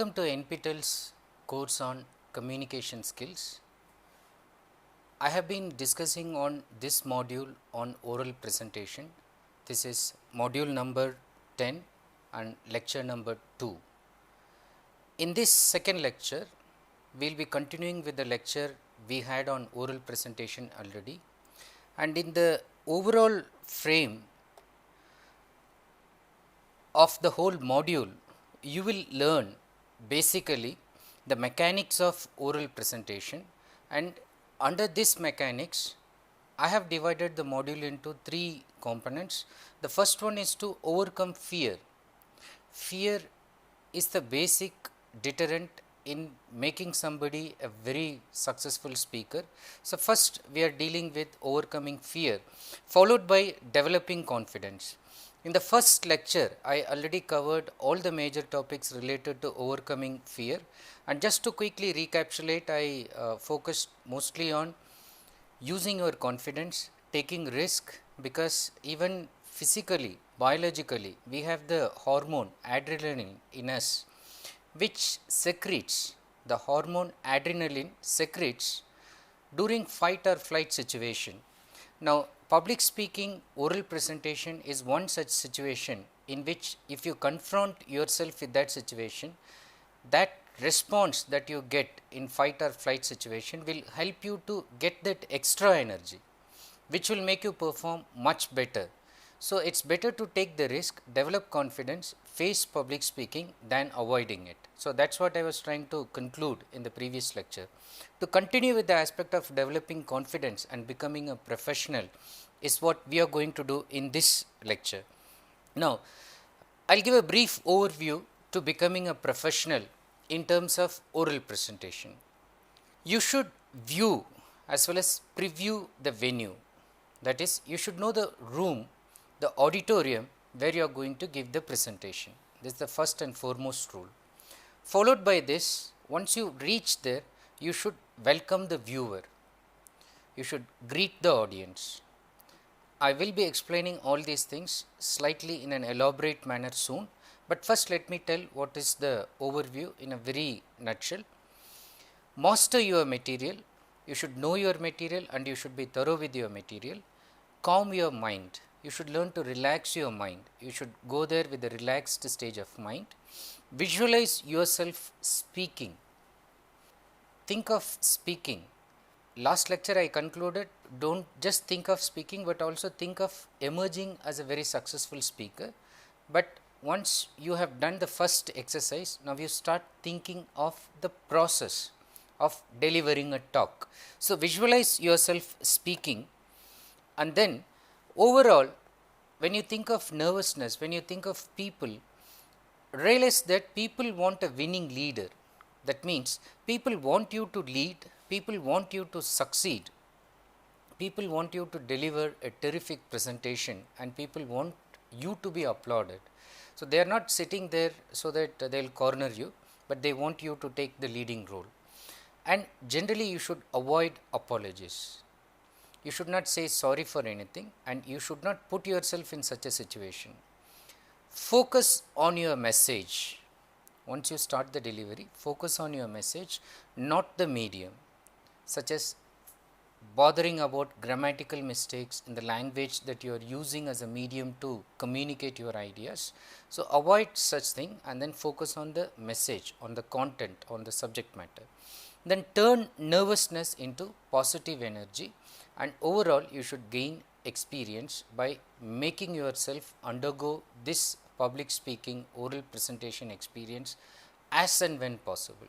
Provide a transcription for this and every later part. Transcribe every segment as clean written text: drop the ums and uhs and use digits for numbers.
Welcome to NPTEL's course on communication skills. I have been discussing on this module on oral presentation. This is module number 10 and lecture number 2. In this second lecture, we will be continuing with the lecture we had on oral presentation already, and in the overall frame of the whole module, you will learn basically the mechanics of oral presentation, and under this mechanics I have divided the module into 3 components. The first one is to overcome fear. Fear is the basic deterrent in making somebody a very successful speaker. So, first we are dealing with overcoming fear, followed by developing confidence. In the first lecture, I already covered all the major topics related to overcoming fear, and just to quickly recapitulate, I focused mostly on using your confidence, taking risk, because even physically, biologically, we have the hormone adrenaline in us, which secretes, the hormone adrenaline secretes during fight or flight situation. Now, public speaking, oral presentation is one such situation in which if you confront yourself with that situation, that response that you get in fight or flight situation will help you to get that extra energy, which will make you perform much better. So, it is better to take the risk, develop confidence, face public speaking than avoiding it. So, that is what I was trying to conclude in the previous lecture. To continue with the aspect of developing confidence and becoming a professional is what we are going to do in this lecture. Now, I will give a brief overview to becoming a professional in terms of oral presentation. You should view as well as preview the venue, that is, you should know the room, the auditorium where you are going to give the presentation. This is the first and foremost rule. Followed by this, once you reach there, you should welcome the viewer, you should greet the audience. I will be explaining all these things slightly in an elaborate manner soon, but first let me tell what is the overview in a very nutshell. Master your material, you should know your material and you should be thorough with your material. Calm your mind, you should learn to relax your mind, you should go there with a relaxed stage of mind. Visualize yourself speaking, think of speaking. Last lecture I concluded, don't just think of speaking, but also think of emerging as a very successful speaker. But once you have done the first exercise, now you start thinking of the process of delivering a talk. So, visualize yourself speaking, and then overall when you think of nervousness, when you think of people, realize that people want a winning leader. That means people want you to lead, people want you to succeed, people want you to deliver a terrific presentation, and people want you to be applauded. So, they are not sitting there so that they will corner you, but they want you to take the leading role. And generally you should avoid apologies. You should not say sorry for anything, and you should not put yourself in such a situation. Focus on your message. Once you start the delivery, focus on your message, not the medium, such as bothering about grammatical mistakes in the language that you are using as a medium to communicate your ideas. So, avoid such thing and then focus on the message, on the content, on the subject matter. Then turn nervousness into positive energy, and overall you should gain experience by making yourself undergo this public speaking oral presentation experience as and when possible.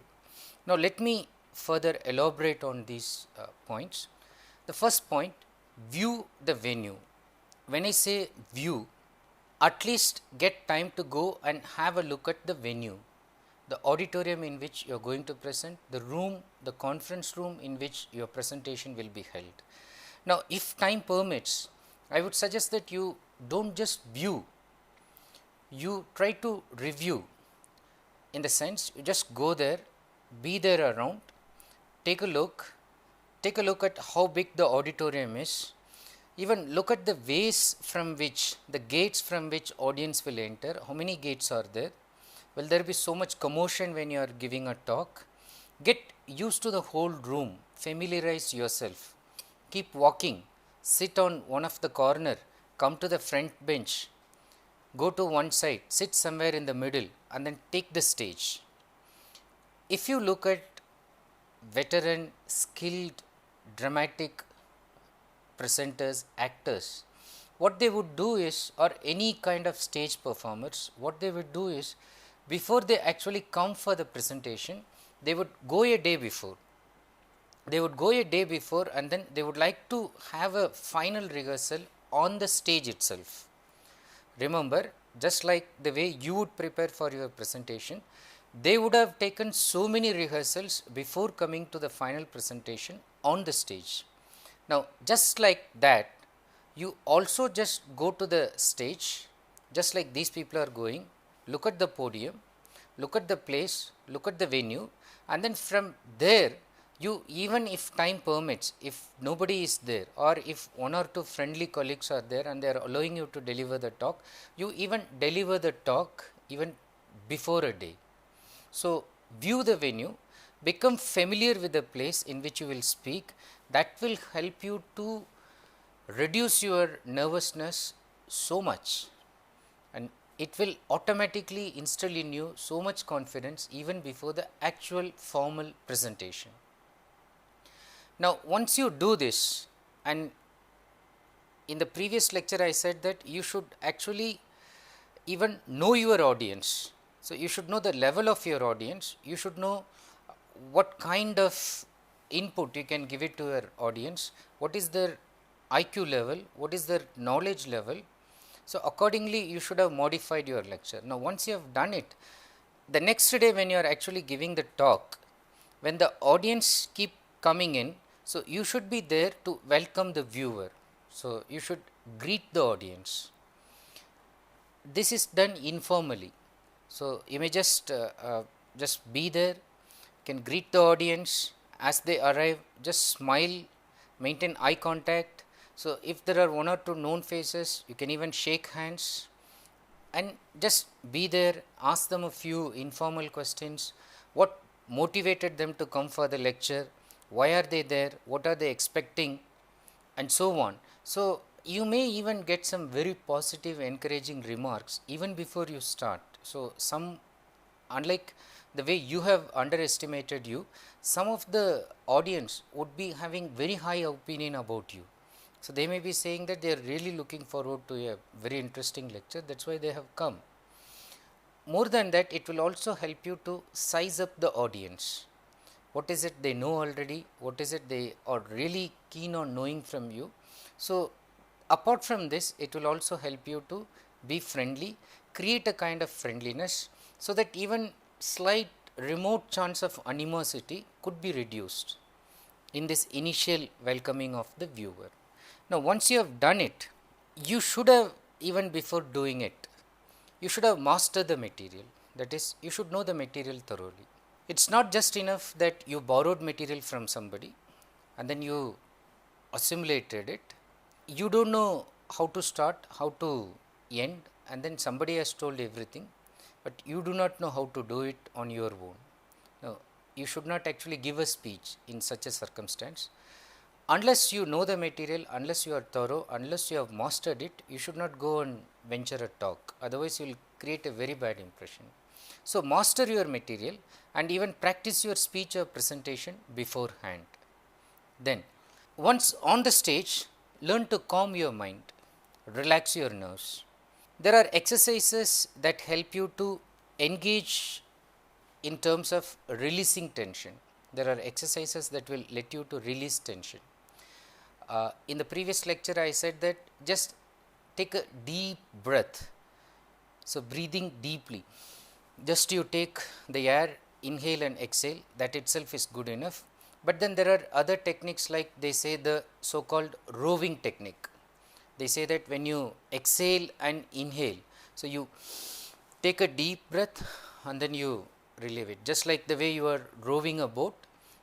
Now, let me further elaborate on these points. The first point, view the venue. When I say view, at least get time to go and have a look at the venue, the auditorium in which you are going to present, the room, the conference room in which your presentation will be held. Now, if time permits, I would suggest that you do not just view, you try to review, in the sense you just go there, be there around, take a look at how big the auditorium is, even look at the ways from which, the gates from which audience will enter, how many gates are there, Will there be so much commotion when you are giving a talk? Get used to the whole room, familiarize yourself, keep walking, sit on one of the corner, come to the front bench, go to one side, sit somewhere in the middle and then take the stage. If you look at veteran, skilled, dramatic presenters, actors, what they would do is, or any kind of stage performers, what they would do is, before they actually come for the presentation, they would go a day before. They would go a day before and then they would like to have a final rehearsal on the stage itself. Remember, just like the way you would prepare for your presentation, they would have taken so many rehearsals before coming to the final presentation on the stage. Now, just like that, you also just go to the stage, just like these people are going, look at the podium, look at the place, look at the venue, and then from there, you, even if time permits, if nobody is there or if one or two friendly colleagues are there and they are allowing you to deliver the talk, you even deliver the talk even before a day. So, view the venue, become familiar with the place in which you will speak. That will help you to reduce your nervousness so much, and it will automatically instill in you so much confidence even before the actual formal presentation. Now, once you do this, and in the previous lecture I said that you should actually even know your audience. So, you should know the level of your audience, you should know what kind of input you can give it to your audience, what is their IQ level, what is their knowledge level. So, accordingly you should have modified your lecture. Now, once you have done it, the next day when you are actually giving the talk, when the audience keep coming in, so you should be there to welcome the viewer. So, you should greet the audience. This is done informally. So, you may just be there, you can greet the audience as they arrive, just smile, maintain eye contact. So, if there are one or two known faces, you can even shake hands and just be there, ask them a few informal questions. What motivated them to come for the lecture? Why are they there? What are they expecting? And so on. So, you may even get some very positive encouraging remarks even before you start. So, some, unlike the way you have underestimated you, some of the audience would be having very high opinion about you. So, they may be saying that they are really looking forward to a very interesting lecture, that is why they have come. More than that, it will also help you to size up the audience. What is it they know already? What is it they are really keen on knowing from you? So, apart from this, it will also help you to be friendly, create a kind of friendliness, so that even slight remote chance of animosity could be reduced in this initial welcoming of the viewer. Now, once you have done it, you should have, even before doing it, you should have mastered the material. That is, you should know the material thoroughly. It is not just enough that you borrowed material from somebody and then you assimilated it. You do not know how to start, how to end, and then somebody has told everything, but you do not know how to do it on your own. Now, you should not actually give a speech in such a circumstance. Unless you know the material, unless you are thorough, unless you have mastered it, you should not go and venture a talk, otherwise you will create a very bad impression. So, master your material and even practice your speech or presentation beforehand. Then, once on the stage, learn to calm your mind, relax your nerves. There are exercises that help you to engage in terms of releasing tension. There are exercises that will let you to release tension. In the previous lecture, I said that just take a deep breath. So, breathing deeply, just you take the air, inhale and exhale, that itself is good enough. But then there are other techniques, like they say the so called rowing technique. They say that when you exhale and inhale, so you take a deep breath and then you relieve it, just like the way you are rowing a boat.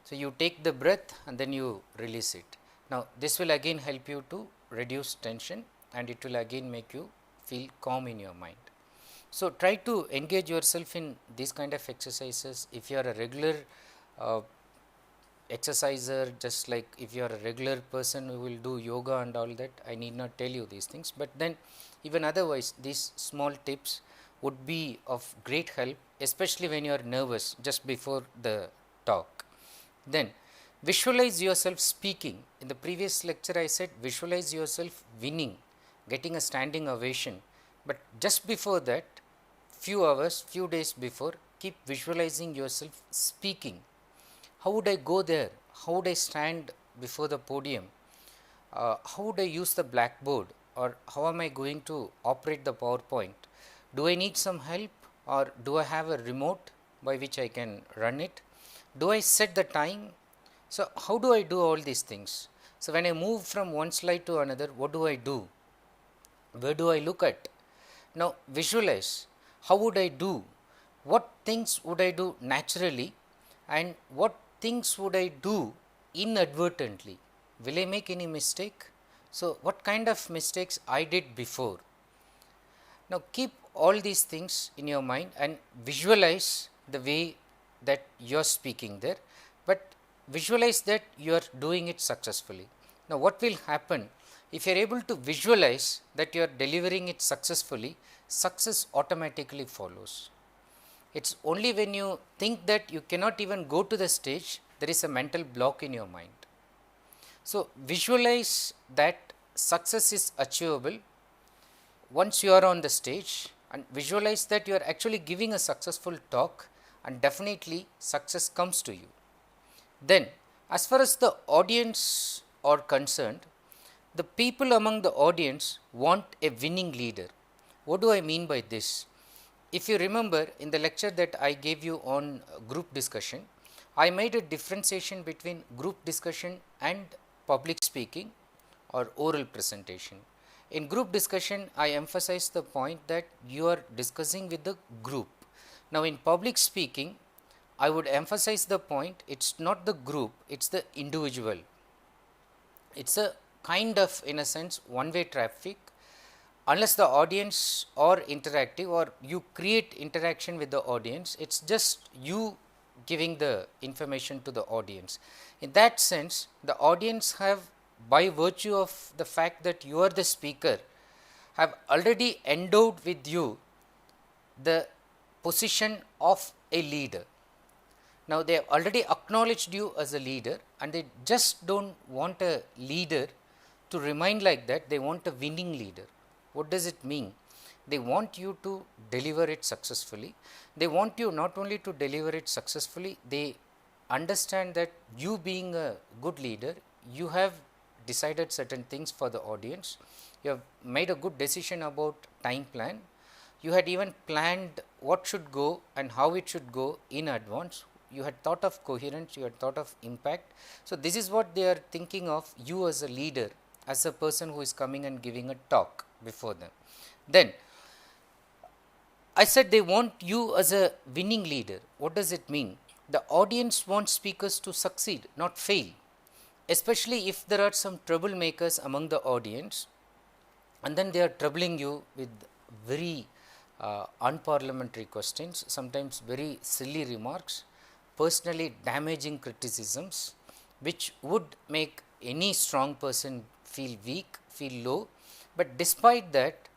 So, you take the breath and then you release it. Now, this will again help you to reduce tension and it will again make you feel calm in your mind. So, try to engage yourself in these kind of exercises. If you are a regular uh, exerciser, just like if you are a regular person who will do yoga and all that, I need not tell you these things, but then even otherwise these small tips would be of great help, especially when you are nervous just before the talk. Then visualize yourself speaking. In the previous lecture I said visualize yourself winning, getting a standing ovation, but just before that, few hours, few days before, keep visualizing yourself speaking. How would I go there? How would I stand before the podium? How would I use the blackboard, or how am I going to operate the PowerPoint? Do I need some help, or do I have a remote by which I can run it? Do I set the time? So, how do I do all these things? So, when I move from one slide to another, what do I do? Where do I look at? Now, visualize. How would I do? What things would I do naturally, and what things would I do inadvertently? Will I make any mistake? So, what kind of mistakes I did before? Now, keep all these things in your mind and visualize the way that you are speaking there, but visualize that you are doing it successfully. Now, what will happen if you are able to visualize that you are delivering it successfully? Success automatically follows. It is only when you think that you cannot even go to the stage, there is a mental block in your mind. So, visualize that success is achievable once you are on the stage, and visualize that you are actually giving a successful talk, and definitely success comes to you. Then, as far as the audience are concerned, the people among the audience want a winning leader. What do I mean by this? If you remember in the lecture that I gave you on group discussion, I made a differentiation between group discussion and public speaking or oral presentation. In group discussion, I emphasized the point that you are discussing with the group. Now, in public speaking, I would emphasize the point, it is not the group, it is the individual. It is a kind of, in a sense, one-way traffic. Unless the audience are interactive or you create interaction with the audience, it is just you giving the information to the audience. In that sense, the audience have, by virtue of the fact that you are the speaker, have already endowed with you the position of a leader. Now, they have already acknowledged you as a leader, and they just do not want a leader to remain like that, they want a winning leader. What does it mean? They want you to deliver it successfully. They want you not only to deliver it successfully, they understand that you being a good leader, you have decided certain things for the audience, you have made a good decision about time plan, you had even planned what should go and how it should go in advance, you had thought of coherence, you had thought of impact. So, this is what they are thinking of you as a leader, as a person who is coming and giving a talk before them. Then I said they want you as a winning leader. What does it mean? The audience wants speakers to succeed, not fail, especially if there are some troublemakers among the audience, and then they are troubling you with very unparliamentary questions, sometimes very silly remarks, personally damaging criticisms, which would make any strong person feel weak, feel low. But despite that,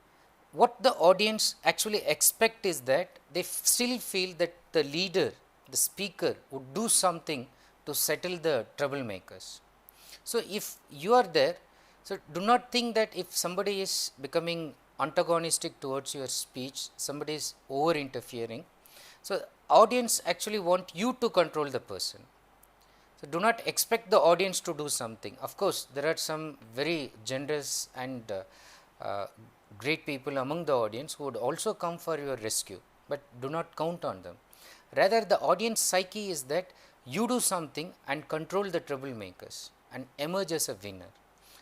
what the audience actually expect is that they still feel that the leader, the speaker would do something to settle the troublemakers. So, if you are there, so do not think that if somebody is becoming antagonistic towards your speech, somebody is over interfering. So, audience actually want you to control the person. So, do not expect the audience to do something. Of course, there are some very generous and great people among the audience who would also come for your rescue, but do not count on them. Rather, the audience psyche is that you do something and control the troublemakers and emerge as a winner.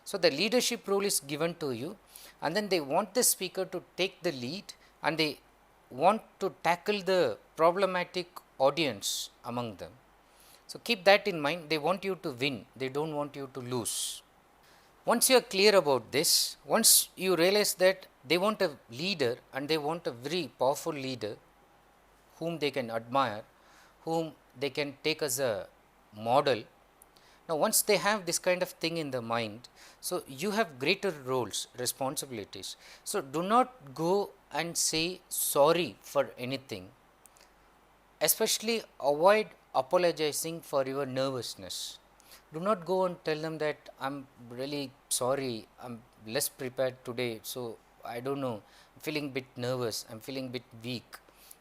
So, the leadership role is given to you, and then they want the speaker to take the lead, and they want to tackle the problematic audience among them. So, keep that in mind, they want you to win, they do not want you to lose. Once you are clear about this, once you realize that they want a leader and they want a very powerful leader whom they can admire, whom they can take as a model. Now, once they have this kind of thing in the mind, so you have greater roles, responsibilities. So, do not go and say sorry for anything, especially avoid apologizing for your nervousness. Do not go and tell them that I am really sorry, I am less prepared today, so I do not know, I am feeling bit nervous, I am feeling bit weak,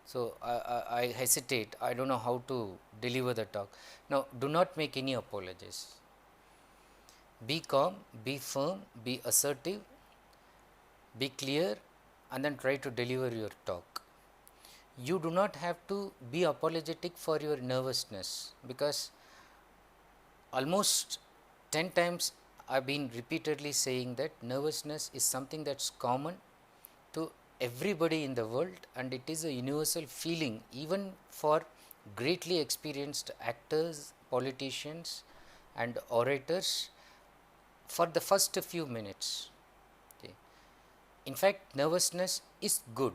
so I hesitate, I do not know how to deliver the talk. Now, do not make any apologies. Be calm, be firm, be assertive, be clear, and then try to deliver your talk. You do not have to be apologetic for your nervousness, because almost 10 times I have been repeatedly saying that nervousness is something that is common to everybody in the world, and it is a universal feeling even for greatly experienced actors, politicians and orators for the first few minutes. Okay. In fact, nervousness is good.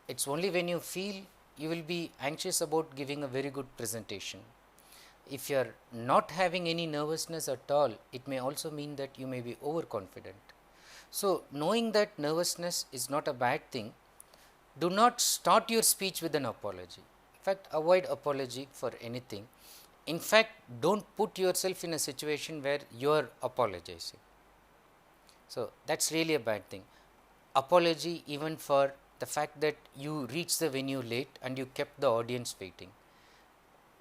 It is only when you feel you will be anxious about giving a very good presentation. If you are not having any nervousness at all, it may also mean that you may be overconfident. So, knowing that nervousness is not a bad thing, do not start your speech with an apology. In fact, avoid apology for anything. In fact, do not put yourself in a situation where you are apologizing. So, that is really a bad thing. Apology even for the fact that you reached the venue late and you kept the audience waiting.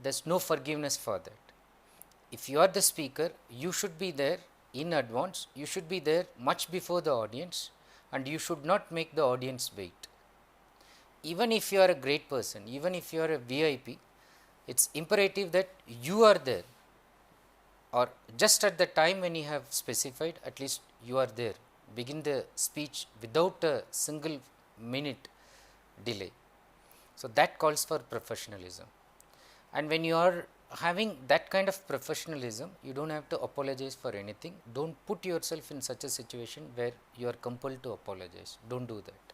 There is no forgiveness for that. If you are the speaker, you should be there in advance, you should be there much before the audience, and you should not make the audience wait. Even if you are a great person, even if you are a VIP, it is imperative that you are there, or just at the time when you have specified, at least you are there. Begin the speech without a single minute delay. So, that calls for professionalism. And when you are having that kind of professionalism, you do not have to apologize for anything. Do not put yourself in such a situation where you are compelled to apologize. Do not do that.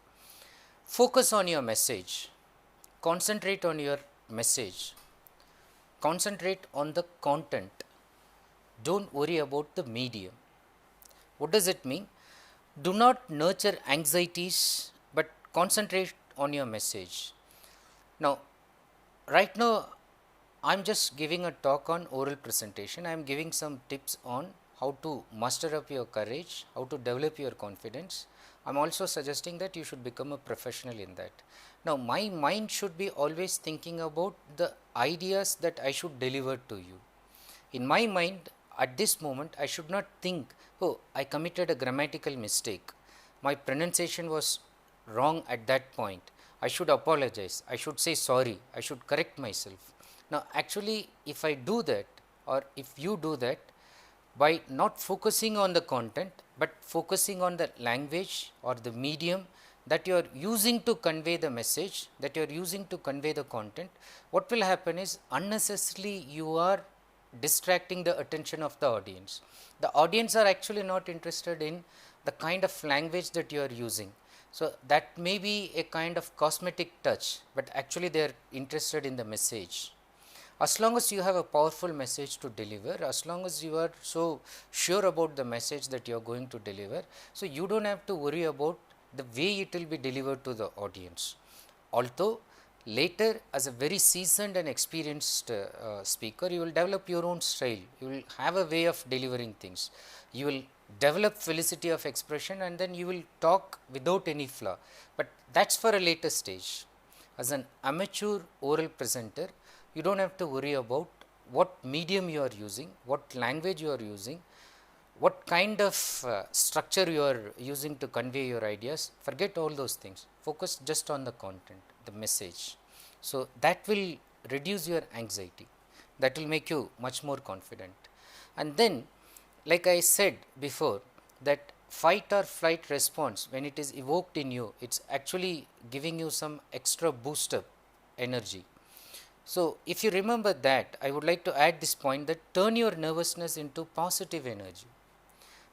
Focus on your message. Concentrate on your message. Concentrate on the content. Do not worry about the medium. What does it mean? Do not nurture anxieties, but concentrate on your message. Now, right now, I am just giving a talk on oral presentation. I am giving some tips on how to muster up your courage, how to develop your confidence. I am also suggesting that you should become a professional in that. Now, my mind should be always thinking about the ideas that I should deliver to you. In my mind, at this moment, I should not think, oh, I committed a grammatical mistake, my pronunciation was wrong at that point, I should apologize, I should say sorry, I should correct myself. Now, actually, if I do that, or if you do that, by not focusing on the content, but focusing on the language or the medium that you are using to convey the message, that you are using to convey the content, what will happen is unnecessarily you are distracting the attention of the audience. The audience are actually not interested in the kind of language that you are using. So, that may be a kind of cosmetic touch, but actually they are interested in the message. As long as you have a powerful message to deliver, as long as you are so sure about the message that you are going to deliver, so you do not have to worry about the way it will be delivered to the audience. Although later, as a very seasoned and experienced speaker, you will develop your own style, you will have a way of delivering things, you will develop felicity of expression, and then you will talk without any flaw, but that is for a later stage. As an amateur oral presenter, you do not have to worry about what medium you are using, what language you are using, what kind of structure you are using to convey your ideas. Forget all those things, focus just on the content, the message. So, that will reduce your anxiety, that will make you much more confident. And then, like I said before, that fight or flight response, when it is evoked in you, it is actually giving you some extra boost up energy. So, if you remember that, I would like to add this point, that turn your nervousness into positive energy.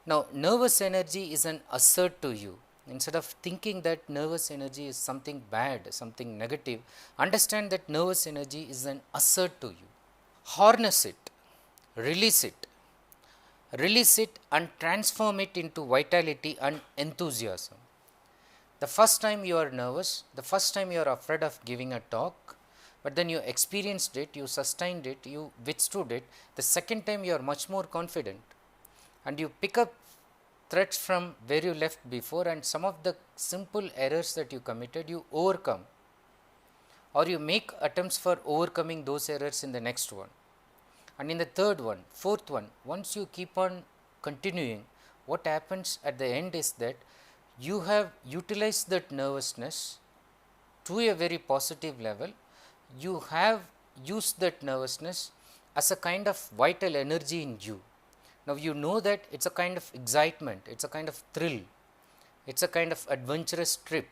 Now, nervous energy is an asset to you. Instead of thinking that nervous energy is something bad, something negative, understand that nervous energy is an asset to you. Harness it, release it, and transform it into vitality and enthusiasm. The first time you are nervous, the first time you are afraid of giving a talk, but then you experienced it, you sustained it, you withstood it. The second time you are much more confident, and you pick up threads from where you left before, and some of the simple errors that you committed you overcome, or you make attempts for overcoming those errors in the next one, and in the third one, fourth one. Once you keep on continuing, what happens at the end is that you have utilized that nervousness to a very positive level. You have used that nervousness as a kind of vital energy in you. Now, you know that it is a kind of excitement, it is a kind of thrill, it is a kind of adventurous trip.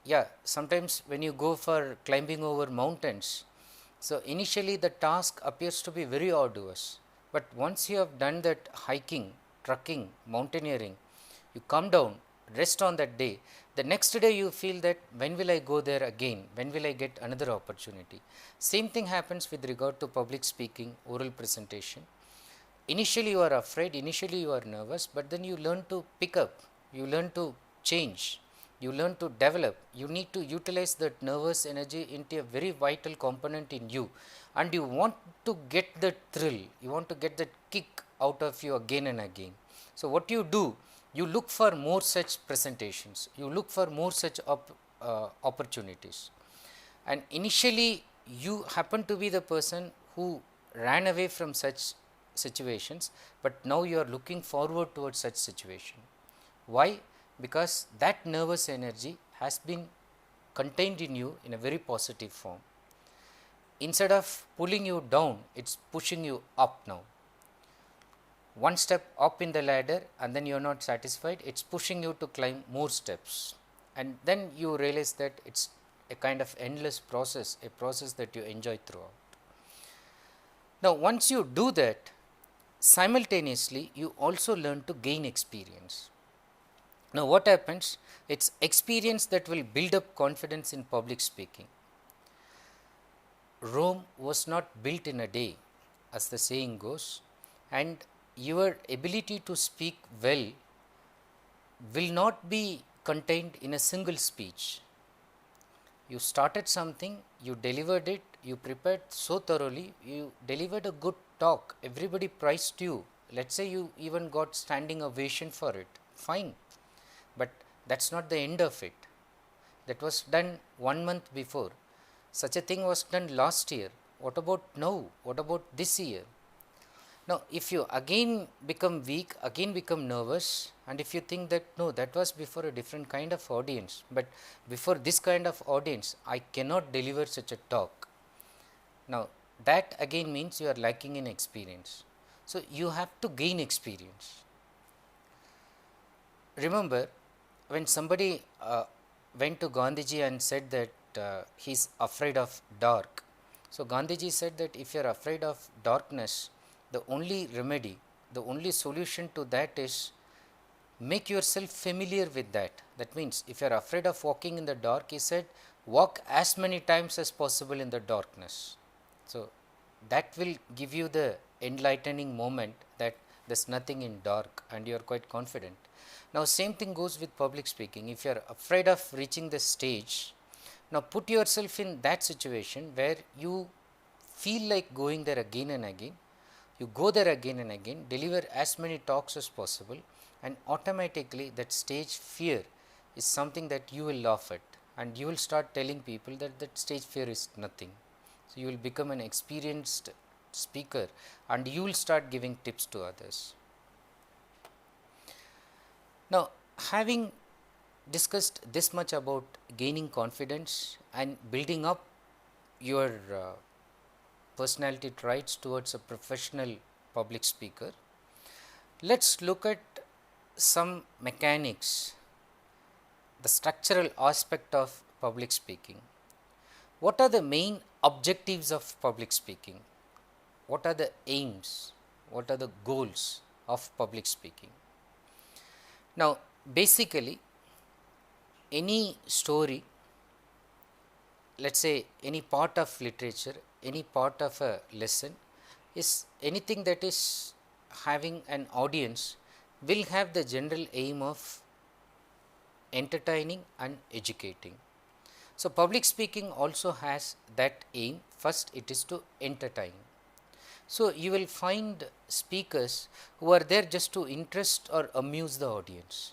Yeah, sometimes when you go for climbing over mountains, so initially the task appears to be very arduous, but once you have done that hiking, trekking, mountaineering, you come down, rest on that day. The next day you feel that when will I go there again, when will I get another opportunity. Same thing happens with regard to public speaking, oral presentation. Initially you are afraid, initially you are nervous, but then you learn to pick up, you learn to change, you learn to develop. You need to utilize that nervous energy into a very vital component in you, and you want to get that thrill, you want to get that kick out of you again and again. So, what you do, you look for more such presentations, you look for more such opportunities, and initially you happen to be the person who ran away from such situations, but now you are looking forward towards such situation. Why? Because that nervous energy has been contained in you in a very positive form. Instead of pulling you down, it is pushing you up now. One step up in the ladder, and then you are not satisfied, it is pushing you to climb more steps, and then you realize that it is a kind of endless process, a process that you enjoy throughout. Now, once you do that, simultaneously you also learn to gain experience. Now, what happens? It is experience that will build up confidence in public speaking. Rome was not built in a day, as the saying goes, and your ability to speak well will not be contained in a single speech. You started something, you delivered it, you prepared so thoroughly, you delivered a good talk, everybody praised you. Let us say you even got standing ovation for it, fine, but that is not the end of it. That was done 1 month before. Such a thing was done last year. What about now? What about this year? Now, if you again become weak, again become nervous, and if you think that no, that was before a different kind of audience, but before this kind of audience I cannot deliver such a talk. Now, that again means you are lacking in experience. So, you have to gain experience. Remember, when somebody went to Gandhiji and said that he is afraid of dark. So, Gandhiji said that if you are afraid of darkness, the only remedy, the only solution to that is make yourself familiar with that. That means, if you are afraid of walking in the dark, he said, walk as many times as possible in the darkness. So, that will give you the enlightening moment that there is nothing in dark and you are quite confident. Now, same thing goes with public speaking. If you are afraid of reaching the stage, now put yourself in that situation where you feel like going there again and again. You go there again and again, deliver as many talks as possible, and automatically that stage fear is something that you will laugh at, and you will start telling people that that stage fear is nothing. So, you will become an experienced speaker and you will start giving tips to others. Now, having discussed this much about gaining confidence and building up your personality traits towards a professional public speaker, let us look at some mechanics, the structural aspect of public speaking. What are the main objectives of public speaking? What are the aims? What are the goals? of public speaking. Now, basically any story, let us say any part of literature, any part of a lesson is anything that is having an audience will have the general aim of entertaining and educating. So, public speaking also has that aim. First, it is to entertain. So, you will find speakers who are there just to interest or amuse the audience.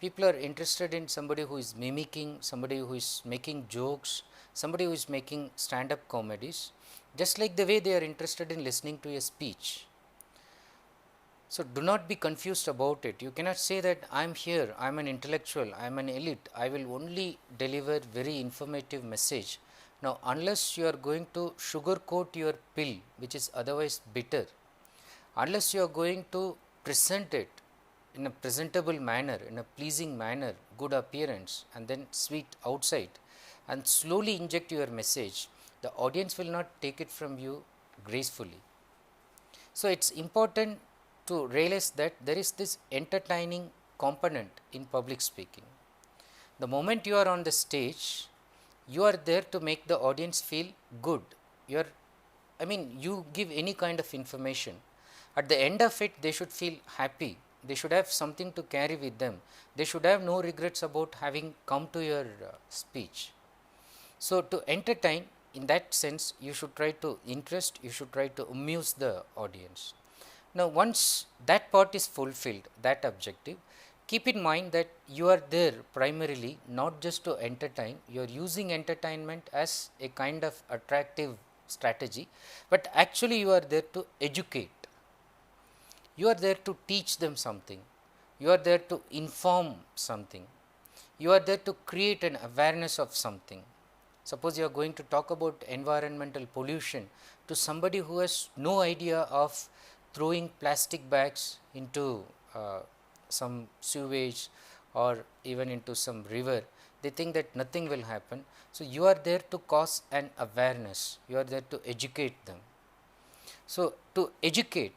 People are interested in somebody who is mimicking, somebody who is making jokes, somebody who is making stand-up comedies, just like the way they are interested in listening to a speech. So, do not be confused about it. You cannot say that I am here, I am an intellectual, I am an elite, I will only deliver very informative message. Now, unless you are going to sugarcoat your pill, which is otherwise bitter, unless you are going to present it in a presentable manner, in a pleasing manner, good appearance and then sweet outside, and slowly inject your message, the audience will not take it from you gracefully. So, it is important to realize that there is this entertaining component in public speaking. The moment you are on the stage, you are there to make the audience feel good. You are, you give any kind of information. At the end of it, they should feel happy. They should have something to carry with them. They should have no regrets about having come to your speech. So, to entertain, in that sense, you should try to interest, you should try to amuse the audience. Now, once that part is fulfilled, that objective, keep in mind that you are there primarily not just to entertain, you are using entertainment as a kind of attractive strategy, but actually you are there to educate. You are there to teach them something, you are there to inform something, you are there to create an awareness of something. Suppose you are going to talk about environmental pollution to somebody who has no idea of throwing plastic bags into some sewage or even into some river, they think that nothing will happen. So, you are there to cause an awareness, you are there to educate them. So, to educate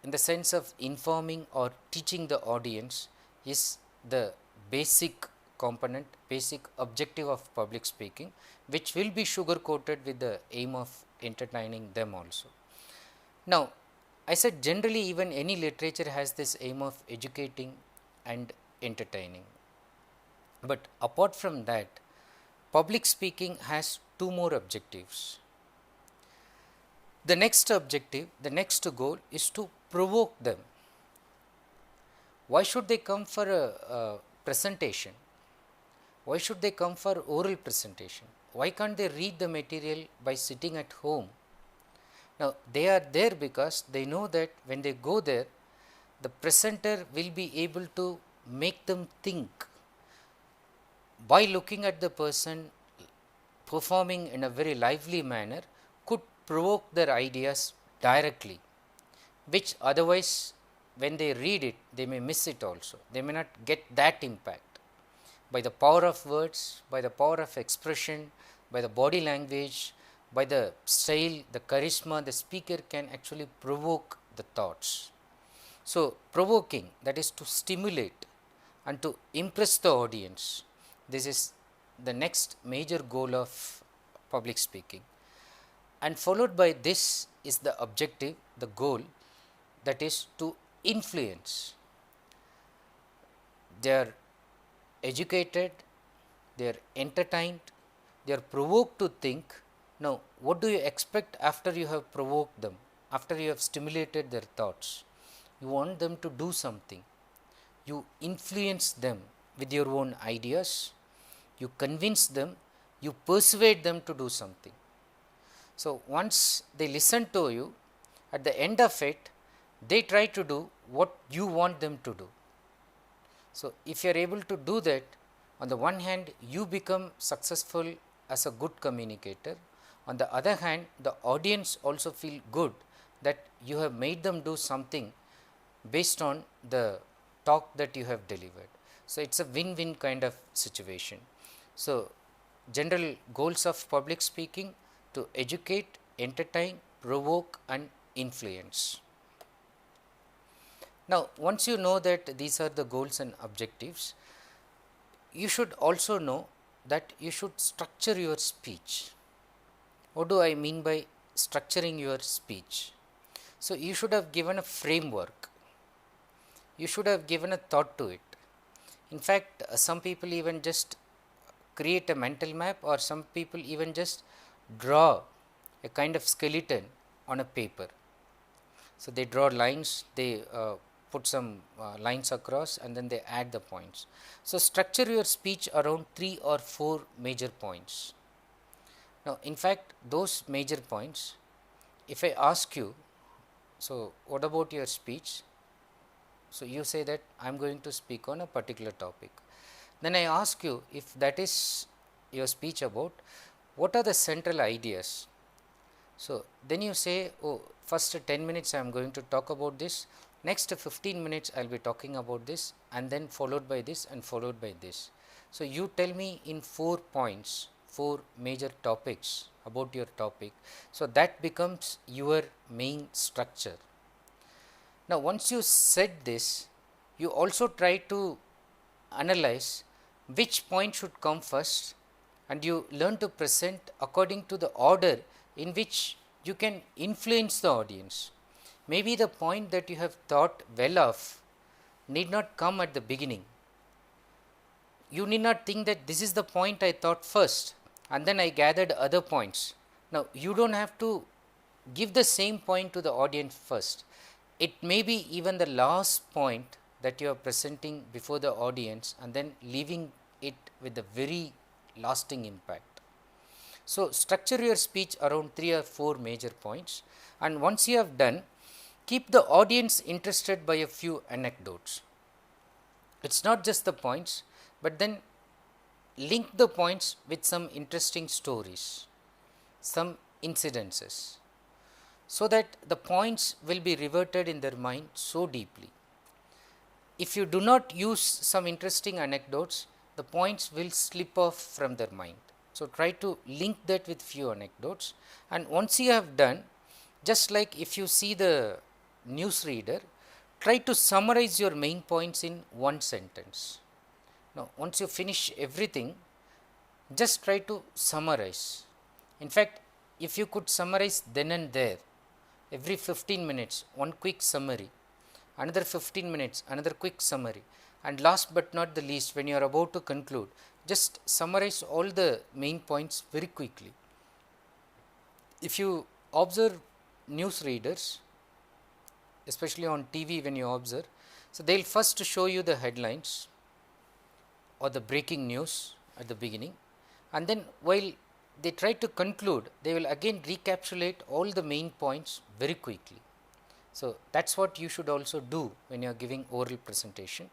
in the sense of informing or teaching the audience is the basic component, basic objective of public speaking, which will be sugar coated with the aim of entertaining them also. Now, I said generally even any literature has this aim of educating and entertaining, but apart from that, public speaking has two more objectives. The next objective, the next goal is to provoke them. Why should they come for a presentation? Why should they come for oral presentation? Why can't they read the material by sitting at home? Now, they are there because they know that when they go there, the presenter will be able to make them think. By looking at the person performing in a very lively manner, could provoke their ideas directly, which otherwise when they read it, they may miss it also. They may not get that impact. By the power of words, by the power of expression, by the body language, by the style, the charisma, the speaker can actually provoke the thoughts. So, provoking, that is to stimulate and to impress the audience, this is the next major goal of public speaking, and followed by this is the objective, the goal, that is to influence. They are educated, they are entertained, they are provoked to think. Now, what do you expect after you have provoked them, after you have stimulated their thoughts? You want them to do something. You influence them with your own ideas, you convince them, you persuade them to do something. So, once they listen to you, at the end of it, they try to do what you want them to do. So, if you are able to do that, on the one hand, you become successful as a good communicator. On the other hand, the audience also feel good that you have made them do something based on the talk that you have delivered. So, it is a win-win kind of situation. So, general goals of public speaking: to educate, entertain, provoke and influence. Now, once you know that these are the goals and objectives, you should also know that you should structure your speech. What do I mean by structuring your speech? So, you should have given a framework, you should have given a thought to it. In fact, some people even just create a mental map, or some people even just draw a kind of skeleton on a paper. So, they draw lines, they put some lines across, and then they add the points. So, structure your speech around 3 or 4 major points. Now, in fact, those major points, if I ask you, so what about your speech? So, you say that I am going to speak on a particular topic. Then I ask you, if that is your speech about, what are the central ideas? So, then you say, oh, first 10 minutes I am going to talk about this, next 15 minutes I will be talking about this, and then followed by this and followed by this. So, you tell me in 4 points, 4 major topics about your topic. So, that becomes your main structure. Now, once you said this, you also try to analyze which point should come first, and you learn to present according to the order in which you can influence the audience. Maybe the point that you have thought well of need not come at the beginning. You need not think that this is the point I thought first and then I gathered other points. Now, you do not have to give the same point to the audience first. It may be even the last point that you are presenting before the audience, and then leaving it with a very lasting impact. So, structure your speech around 3 or 4 major points, and once you have done, keep the audience interested by a few anecdotes. It is not just the points, but then link the points with some interesting stories, some incidences, so that the points will be reverted in their mind so deeply. If you do not use some interesting anecdotes, the points will slip off from their mind. So, try to link that with few anecdotes, and once you have done, just like if you see the newsreader, try to summarize your main points in one sentence. Now, once you finish everything, just try to summarize. In fact, if you could summarize then and there, every 15 minutes, one quick summary, another 15 minutes, another quick summary, and last but not the least, when you are about to conclude, just summarize all the main points very quickly. If you observe news readers, especially on TV when you observe, so they will first show you the headlines or the breaking news at the beginning, and then while they try to conclude, they will again recapitulate all the main points very quickly. So, that is what you should also do when you are giving oral presentation,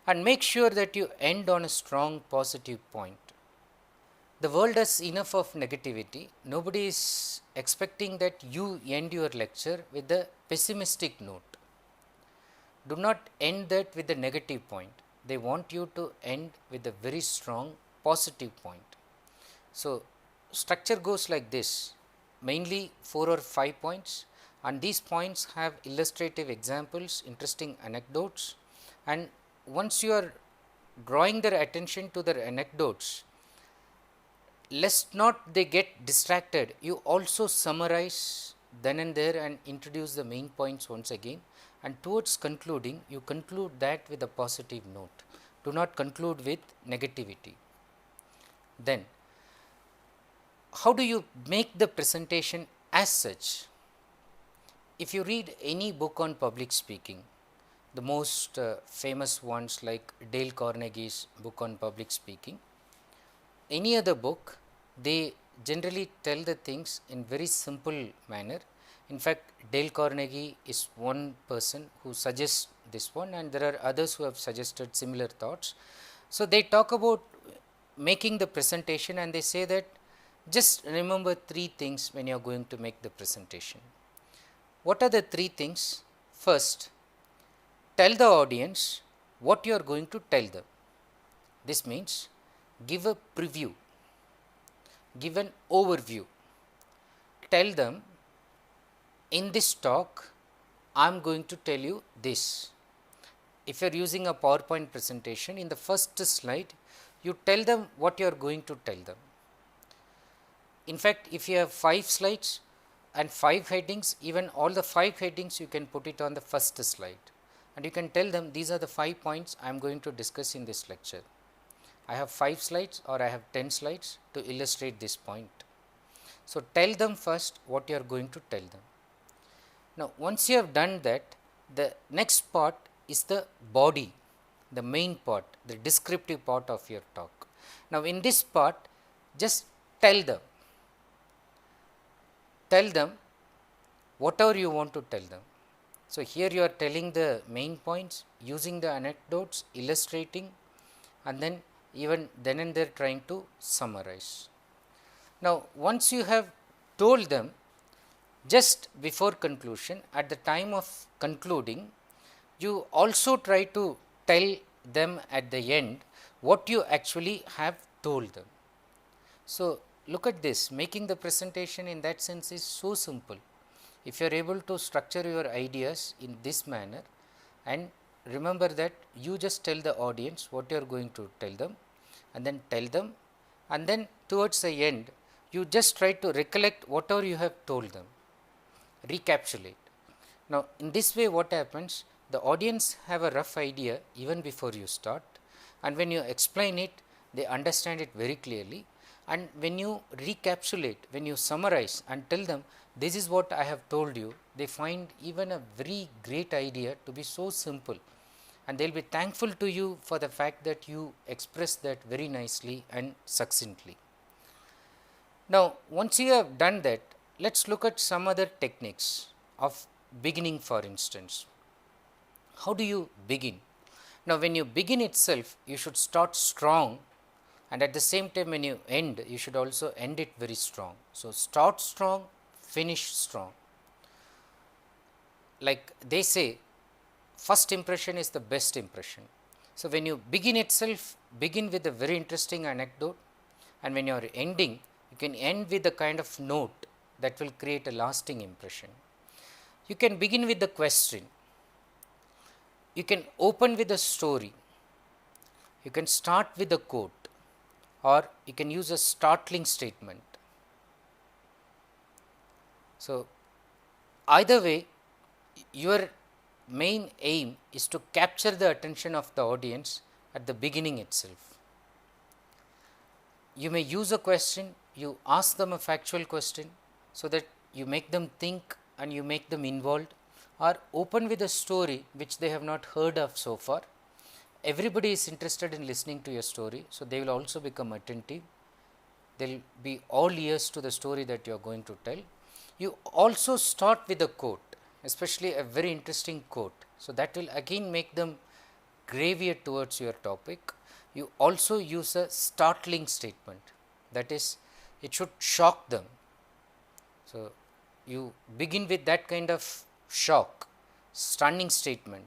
and make sure that you end on a strong positive point. The world has enough of negativity. Nobody is expecting that you end your lecture with a pessimistic note. Do not end that with a negative point. They want you to end with a very strong positive point. So, structure goes like this, mainly 4 or 5 points, and these points have illustrative examples, interesting anecdotes, and once you are drawing their attention to their anecdotes, lest not they get distracted, you also summarize then and there and introduce the main points once again, and towards concluding, you conclude that with a positive note. Do not conclude with negativity. Then, how do you make the presentation as such? If you read any book on public speaking, the most famous ones like Dale Carnegie's book on public speaking, any other book, they generally tell the things in very simple manner. In fact, Dale Carnegie is one person who suggests this one, and there are others who have suggested similar thoughts. So, they talk about making the presentation, and they say that just remember 3 things when you are going to make the presentation. What are the 3 things? First, tell the audience what you are going to tell them. This means give a preview, give an overview. Tell them, in this talk, I am going to tell you this. if you are using a PowerPoint presentation, in the first slide you tell them what you are going to tell them. In fact, if you have 5 slides and 5 headings, even all the 5 headings you can put it on the first slide, and you can tell them these are the 5 points I am going to discuss in this lecture. I have 5 slides or I have 10 slides to illustrate this point. So, tell them first what you are going to tell them. Now, once you have done that, the next part is the body, the main part, the descriptive part of your talk. Now, in this part, just tell them whatever you want to tell them. So, here you are telling the main points, using the anecdotes, illustrating, and then even then and there trying to summarize. Now, once you have told them, just before conclusion, at the time of concluding, you also try to tell them at the end what you actually have told them. So, look at this, making the presentation in that sense is so simple. If you are able to structure your ideas in this manner, and remember that you just tell the audience what you are going to tell them, and then tell them, and then towards the end you just try to recollect whatever you have told them, recapitulate. Now, in this way what happens, the audience have a rough idea even before you start, and when you explain it, they understand it very clearly. And when you recapitulate, when you summarize and tell them this is what I have told you, they find even a very great idea to be so simple, and they will be thankful to you for the fact that you expressed that very nicely and succinctly. Now, once you have done that, let us look at some other techniques of beginning. For instance, how do you begin? Now, when you begin itself, you should start strong, and at the same time when you end, you should also end it very strong. So, start strong, finish strong. Like they say, first impression is the best impression. So, when you begin itself, begin with a very interesting anecdote, and when you are ending, you can end with a kind of note that will create a lasting impression. You can begin with the question, you can open with a story, you can start with a quote, or you can use a startling statement. So, either way, your main aim is to capture the attention of the audience at the beginning itself. You may use a question, you ask them a factual question, so that you make them think and you make them involved, or open with a story which they have not heard of so far. Everybody is interested in listening to your story, so they will also become attentive. They will be all ears to the story that you are going to tell. You also start with a quote, especially a very interesting quote. So, that will again make them gravitate towards your topic. You also use a startling statement, that is, it should shock them. So, you begin with that kind of shock, stunning statement,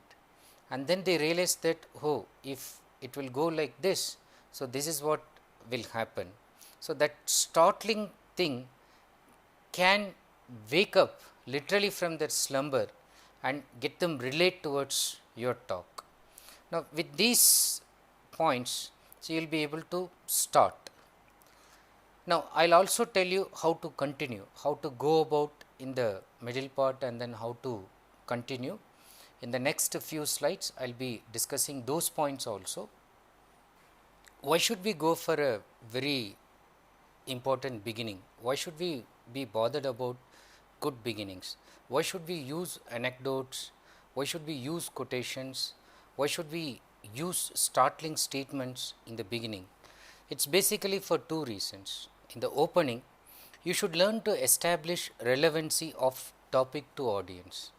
and then they realize that, oh, if it will go like this, so this is what will happen. So, that startling thing can wake up literally from their slumber and get them relate towards your talk. Now, with these points, so you will be able to start. Now, I will also tell you how to continue, how to go about in the middle part, and then how to continue. In the next few slides, I will be discussing those points also. Why should we go for a very important beginning? Why should we be bothered about good beginnings? Why should we use anecdotes? Why should we use quotations? Why should we use startling statements in the beginning? It is basically for two reasons. In the opening, you should learn to establish relevancy of topic to audience.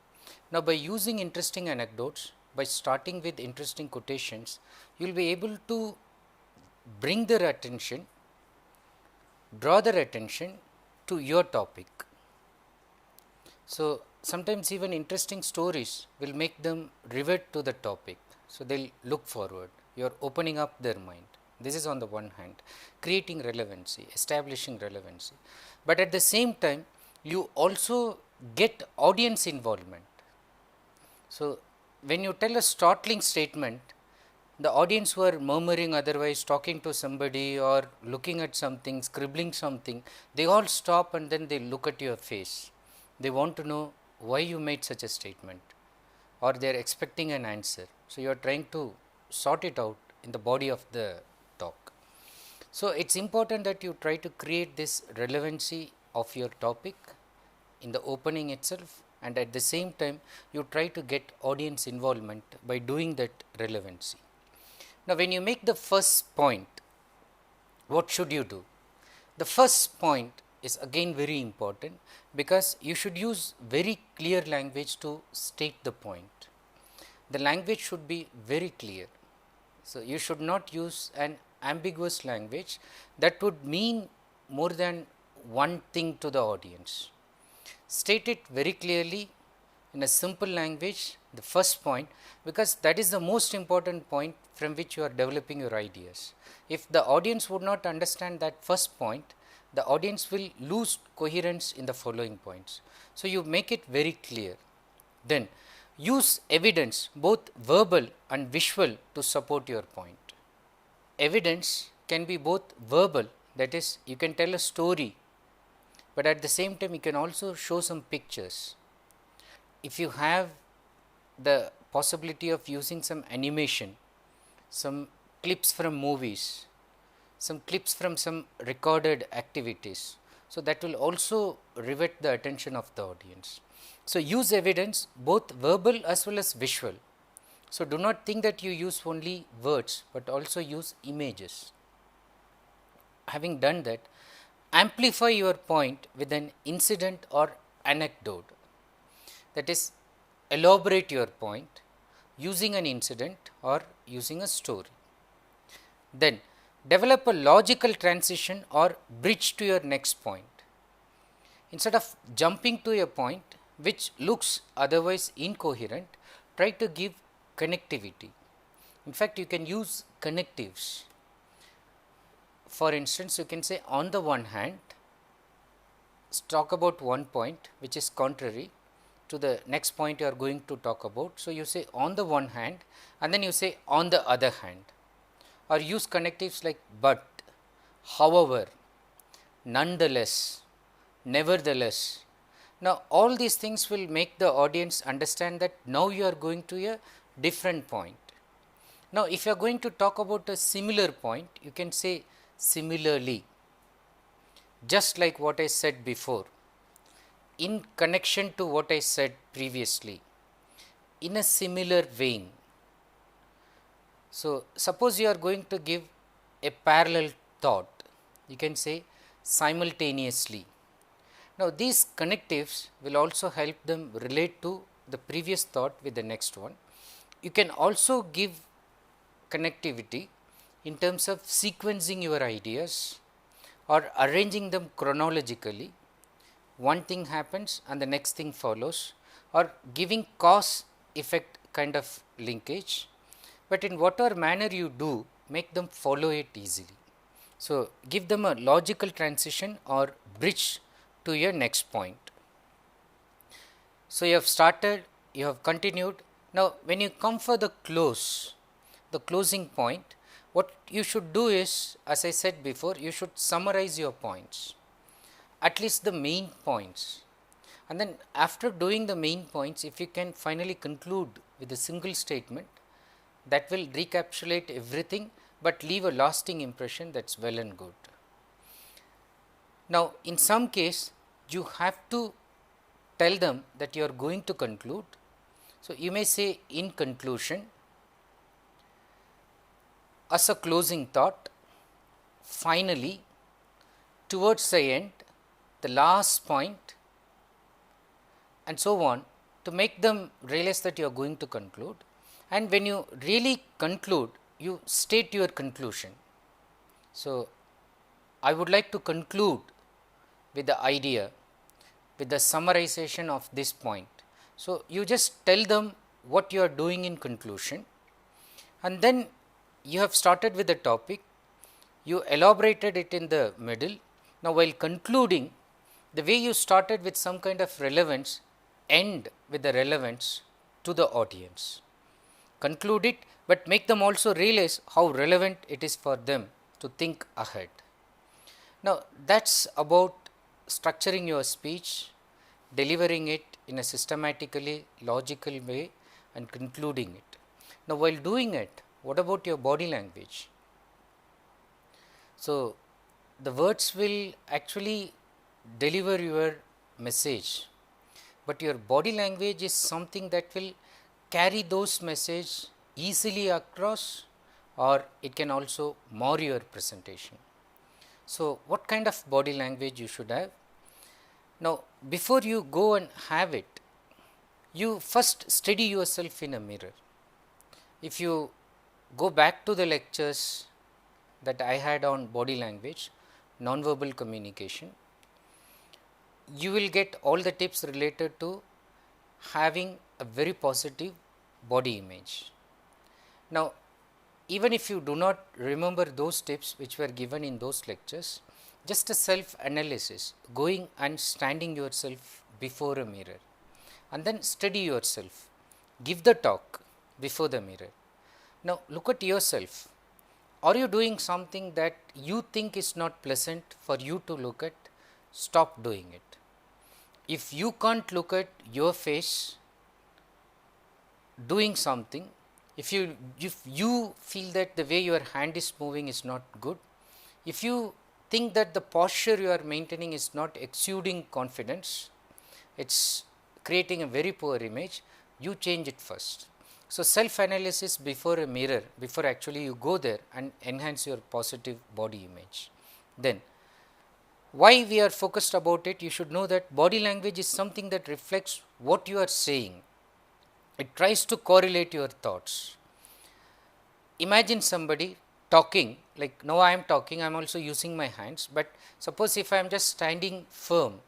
Now, by using interesting anecdotes, by starting with interesting quotations, you will be able to bring their attention, draw their attention to your topic. So, sometimes even interesting stories will make them revert to the topic. So, they will look forward, you are opening up their mind. This is on the one hand, creating relevancy, establishing relevancy, but at the same time you also get audience involvement. So, when you tell a startling statement, the audience who are murmuring otherwise, talking to somebody or looking at something, scribbling something, they all stop and then they look at your face. They want to know why you made such a statement, or they are expecting an answer. So, you are trying to sort it out in the body of the talk. So, it is important that you try to create this relevancy of your topic in the opening itself, and at the same time you try to get audience involvement by doing that relevancy. Now, when you make the first point, what should you do? The first point is again very important, because you should use very clear language to state the point. The language should be very clear. So, you should not use an ambiguous language that would mean more than one thing to the audience. State it very clearly in a simple language, the first point, because that is the most important point from which you are developing your ideas. If the audience would not understand that first point, the audience will lose coherence in the following points. So, you make it very clear. Then use evidence, both verbal and visual, to support your point. Evidence can be both verbal, that is, you can tell a story, but at the same time you can also show some pictures. If you have the possibility of using some animation, some clips from movies, some clips from some recorded activities, so that will also rivet the attention of the audience. So, use evidence both verbal as well as visual. So, do not think that you use only words, but also use images. Having done that, amplify your point with an incident or anecdote. That is, elaborate your point using an incident or using a story. Then develop a logical transition or bridge to your next point. Instead of jumping to a point which looks otherwise incoherent, try to give connectivity. In fact, you can use connectives. For instance, you can say, on the one hand, talk about one point which is contrary to the next point you are going to talk about. So, you say on the one hand, and then you say on the other hand, or use connectives like but, however, nonetheless, nevertheless. Now, all these things will make the audience understand that now you are going to a different point. Now, if you are going to talk about a similar point, you can say similarly, just like what I said before, in connection to what I said previously, in a similar vein. So, suppose you are going to give a parallel thought, you can say simultaneously. Now, these connectives will also help them relate to the previous thought with the next one. You can also give connectivity in terms of sequencing your ideas or arranging them chronologically. One thing happens and the next thing follows, or giving cause effect kind of linkage, but in whatever manner you do, make them follow it easily. So, give them a logical transition or bridge to your next point. So, you have started, you have continued. Now, when you come for the close, the closing point, what you should do is, as I said before, you should summarize your points, at least the main points, and then after doing the main points, if you can finally conclude with a single statement that will recapitulate everything, but leave a lasting impression, that is well and good. Now, in some case you have to tell them that you are going to conclude. So, you may say, in conclusion, as a closing thought, finally, towards the end, the last point, and so on, to make them realize that you are going to conclude. And when you really conclude, you state your conclusion. So, I would like to conclude with the idea, with the summarization of this point. So, you just tell them what you are doing in conclusion, and then you have started with the topic, you elaborated it in the middle. Now, while concluding, the way you started with some kind of relevance, end with the relevance to the audience. conclude it, but make them also realize how relevant it is for them to think ahead. Now, that is about structuring your speech, delivering it in a systematically logical way and concluding it. Now, while doing it, what about your body language? So, the words will actually deliver your message, but your body language is something that will carry those message easily across, or it can also mar your presentation. So, what kind of body language you should have? Now, before you go and have it, you first study yourself in a mirror. If you go back to the lectures that I had on body language, non-verbal communication, you will get all the tips related to having a very positive body image. Now, even if you do not remember those tips which were given in those lectures, just a self analysis, going and standing yourself before a mirror and then study yourself, give the talk before the mirror. Now, look at yourself. Are you doing something that you think is not pleasant for you to look at? Stop doing it. If you can't look at your face doing something, if you feel that the way your hand is moving is not good, if you think that the posture you are maintaining is not exuding confidence, it is creating a very poor image, you change it first. So, self analysis before a mirror, before actually you go there and enhance your positive body image. Then, why we are focused about it? You should know that body language is something that reflects what you are saying. It tries to correlate your thoughts. Imagine somebody talking, like now I am talking, I am also using my hands, but suppose if I am just standing firm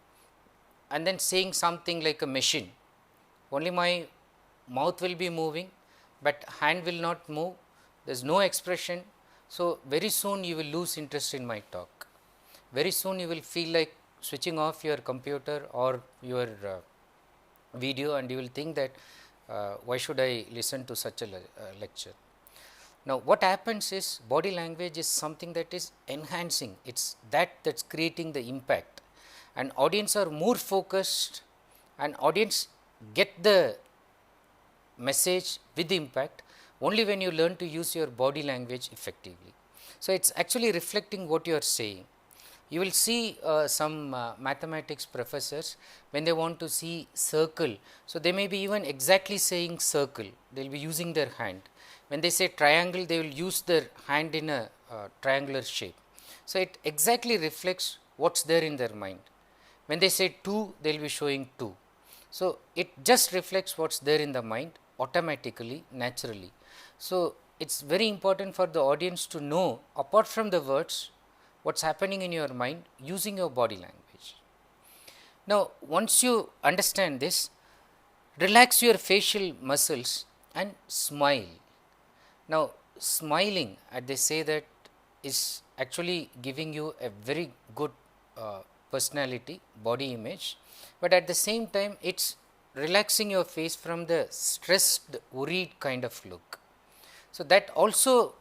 and then saying something like a machine, only my mouth will be moving, but hand will not move, there is no expression. So, very soon you will lose interest in my talk. Very soon you will feel like switching off your computer or your video, and you will think that why should I listen to such a lecture. Now, what happens is body language is something that is enhancing, it is that's creating the impact, and audience are more focused and audience get the message with impact only when you learn to use your body language effectively. So, it is actually reflecting what you are saying. You will see some mathematics professors when they want to see circle. So, they may be even exactly saying circle, they will be using their hand. When they say triangle, they will use their hand in a triangular shape. So, it exactly reflects what is there in their mind. When they say 2, they will be showing 2. So, it just reflects what is there in the mind automatically, naturally. So, it is very important for the audience to know, apart from the words, what is happening in your mind using your body language. Now, once you understand this, relax your facial muscles and smile. Now, smiling, they say that is actually giving you a very good personality, body image, but at the same time it is relaxing your face from the stressed, worried kind of look. So, that also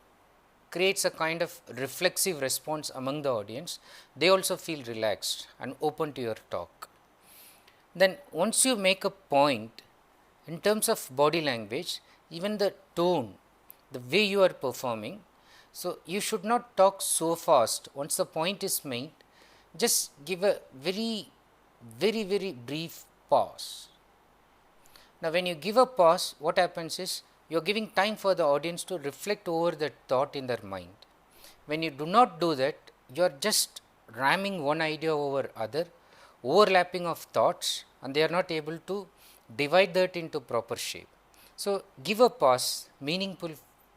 creates a kind of reflexive response among the audience. They also feel relaxed and open to your talk. Then once you make a point in terms of body language, even the tone, the way you are performing, so you should not talk so fast. Once the point is made, just give a very brief pause. Now, when you give a pause, what happens is you are giving time for the audience to reflect over that thought in their mind. When you do not do that, you are just ramming one idea over other, overlapping of thoughts, and they are not able to divide that into proper shape. So, give a pause, meaningful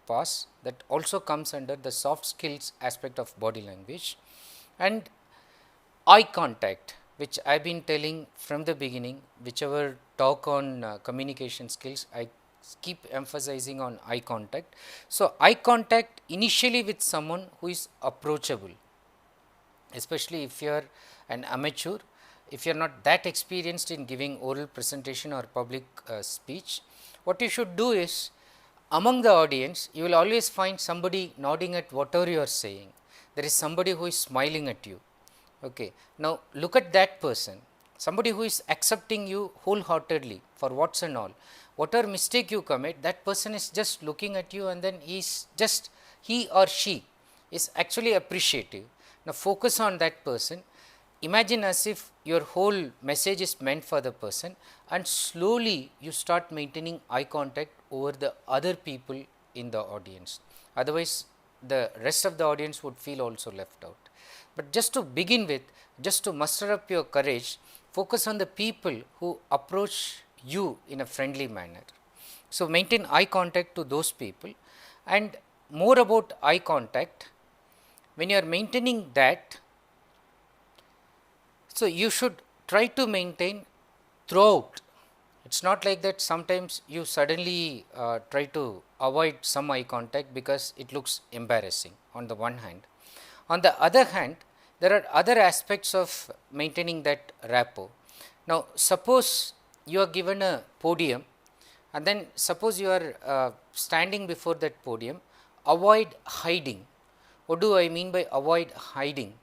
pause, that also comes under the soft skills aspect of body language. And eye contact, which I have been telling from the beginning, whichever talk on communication skills, I keep emphasizing on eye contact. So, eye contact initially with someone who is approachable, especially if you are an amateur, if you are not that experienced in giving oral presentation or public speech, what you should do is among the audience you will always find somebody nodding at whatever you are saying. There is somebody who is smiling at you. Okay. Now, look at that person, somebody who is accepting you wholeheartedly for what's and all. Whatever mistake you commit, that person is just looking at you, and then he or she is actually appreciative. Now, focus on that person. Imagine as if your whole message is meant for the person, and slowly you start maintaining eye contact over the other people in the audience. Otherwise, the rest of the audience would feel also left out. But just to begin with, just to muster up your courage, focus on the people who approach you in a friendly manner. So, maintain eye contact to those people. And more about eye contact, when you are maintaining that, so you should try to maintain throughout. It is not like that sometimes you suddenly try to avoid some eye contact because it looks embarrassing on the one hand. On the other hand, there are other aspects of maintaining that rapport. Now, suppose you are given a podium, and then suppose you are standing before that podium, avoid hiding. What do I mean by avoid hiding?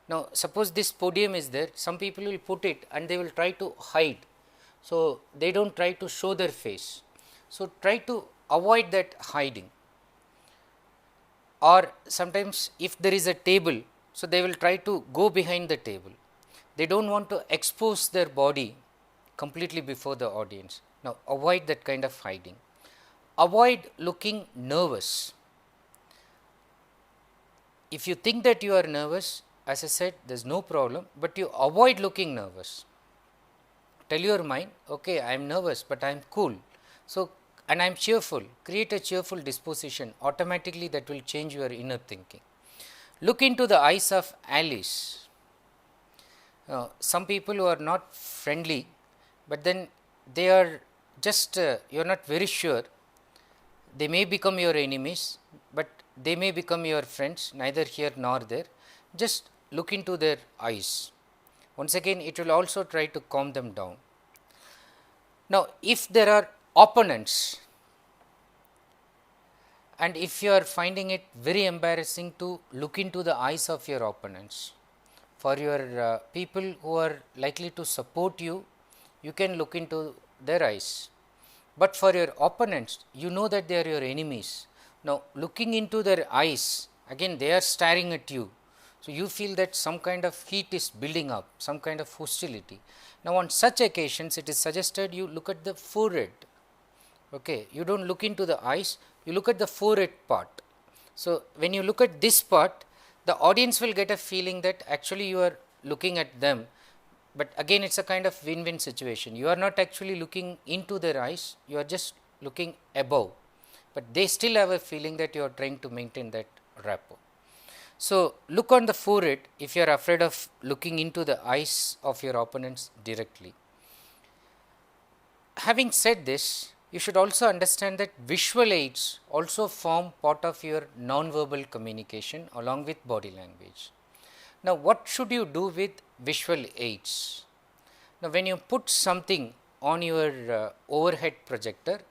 Now, suppose this podium is there, some people will put it and they will try to hide. So, they do not try to show their face. So, try to avoid that hiding. Or sometimes if there is a table, so they will try to go behind the table. They do not want to expose their body completely before the audience. Now, avoid that kind of hiding. Avoid looking nervous. If you think that you are nervous, as I said, there is no problem, but you avoid looking nervous. Tell your mind, okay, I am nervous, but I am cool. So, and I am cheerful. Create a cheerful disposition. Automatically, that will change your inner thinking. Look into the eyes of Alice. Some people who are not friendly, but then they are just you are not very sure. They may become your enemies, but they may become your friends, neither here nor there. Just look into their eyes. Once again, it will also try to calm them down. Now, if there are opponents, and if you are finding it very embarrassing to look into the eyes of your opponents, for your people who are likely to support you, you can look into their eyes. But for your opponents, you know that they are your enemies. Now, looking into their eyes, again they are staring at you. So, you feel that some kind of heat is building up, some kind of hostility. Now, on such occasions, it is suggested you look at the forehead. Okay. You do not look into the eyes, you look at the forehead part. So, when you look at this part, the audience will get a feeling that actually you are looking at them, but again it is a kind of win-win situation. You are not actually looking into their eyes, you are just looking above, but they still have a feeling that you are trying to maintain that rapport. So, look on the forehead if you are afraid of looking into the eyes of your opponents directly. Having said this, you should also understand that visual aids also form part of your non-verbal communication along with body language. Now, what should you do with visual aids? Now, when you put something on your overhead projector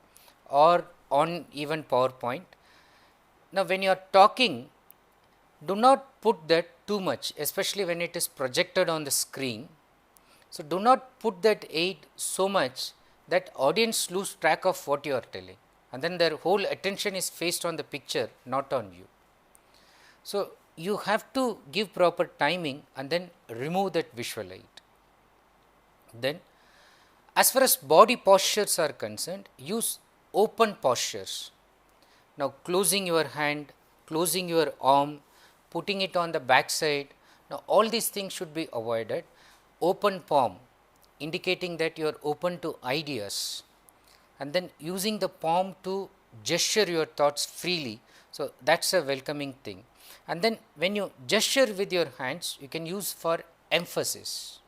or on even PowerPoint, now when you are talking, do not put that too much, especially when it is projected on the screen. So, do not put that aid so much that audience lose track of what you are telling, and then their whole attention is focused on the picture, not on you. So, you have to give proper timing and then remove that visual aid. Then, as far as body postures are concerned, use open postures. Now, closing your hand, closing your arm, putting it on the back side. Now, all these things should be avoided. Open palm, indicating that you are open to ideas, and then using the palm to gesture your thoughts freely. So, that is a welcoming thing. And then when you gesture with your hands, you can use for emphasis.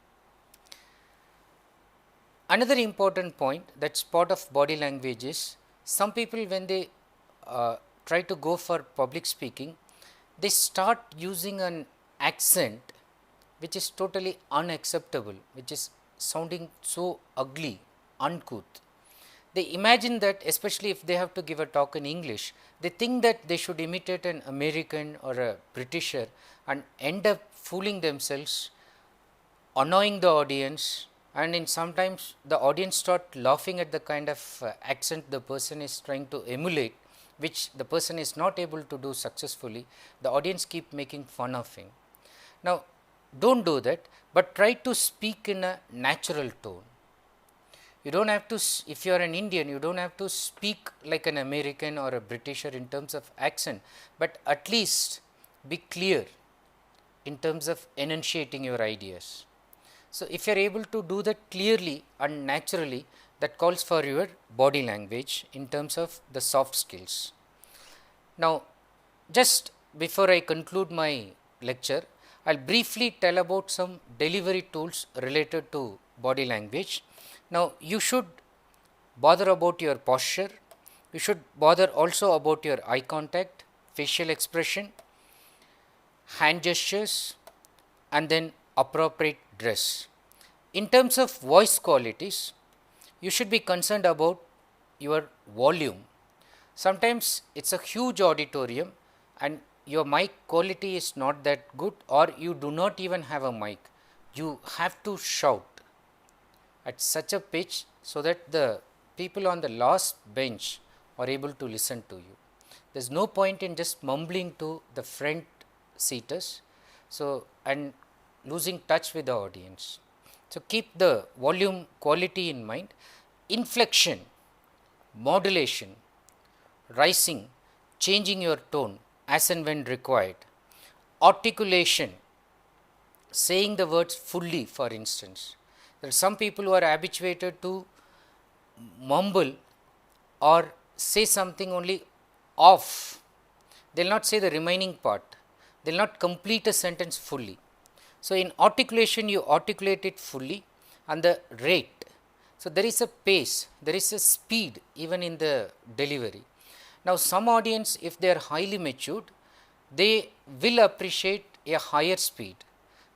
Another important point that is part of body language is, some people when they try to go for public speaking, they start using an accent which is totally unacceptable, which is sounding so ugly, uncouth. they imagine that, especially if they have to give a talk in English, they think that they should imitate an American or a Britisher and end up fooling themselves, annoying the audience, and in sometimes the audience start laughing at the kind of accent the person is trying to emulate, which the person is not able to do successfully. The audience keep making fun of him. Now, do not do that, but try to speak in a natural tone. You do not have to, if you are an Indian, you do not have to speak like an American or a Britisher in terms of accent, but at least be clear in terms of enunciating your ideas. So, if you are able to do that clearly and naturally, that calls for your body language in terms of the soft skills. Now, just before I conclude my lecture, I will briefly tell about some delivery tools related to body language. Now, you should bother about your posture, you should bother also about your eye contact, facial expression, hand gestures, and then appropriate dress. In terms of voice qualities, you should be concerned about your volume. Sometimes it is a huge auditorium and your mic quality is not that good, or you do not even have a mic. You have to shout at such a pitch so that the people on the last bench are able to listen to you. There is no point in just mumbling to the front seaters, so and losing touch with the audience. So, keep the volume quality in mind. Inflection, modulation, rising, changing your tone as and when required. Articulation, saying the words fully, for instance. There are some people who are habituated to mumble or say something only off. They will not say the remaining part, they will not complete a sentence fully. So, in articulation you articulate it fully, and the rate. So, there is a pace, there is a speed even in the delivery. Now, some audience, if they are highly matured, they will appreciate a higher speed,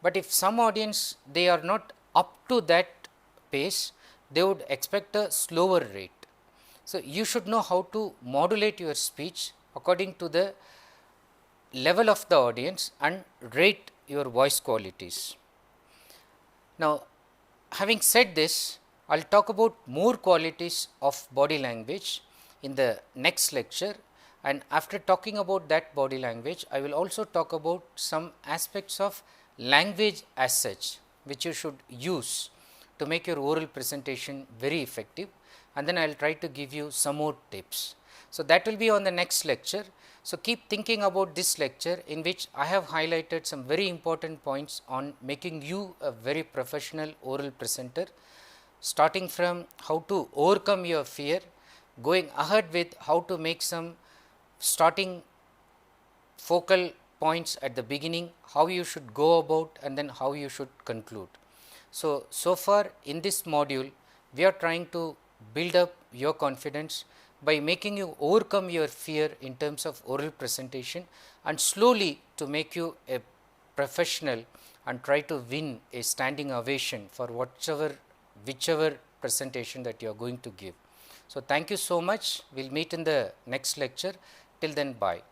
but if some audience they are not up to that pace, they would expect a slower rate. So, you should know how to modulate your speech according to the level of the audience and rate your voice qualities. Now, having said this, I will talk about more qualities of body language in the next lecture, and after talking about that body language, I will also talk about some aspects of language as such, which you should use to make your oral presentation very effective, and then I will try to give you some more tips. So, that will be on the next lecture. So, keep thinking about this lecture, in which I have highlighted some very important points on making you a very professional oral presenter, starting from how to overcome your fear, going ahead with how to make some starting focal points at the beginning, how you should go about, and then how you should conclude. So, so far in this module, we are trying to build up your confidence by making you overcome your fear in terms of oral presentation, and slowly to make you a professional and try to win a standing ovation for whichever presentation that you are going to give. So, thank you so much. We will meet in the next lecture. Till then, bye.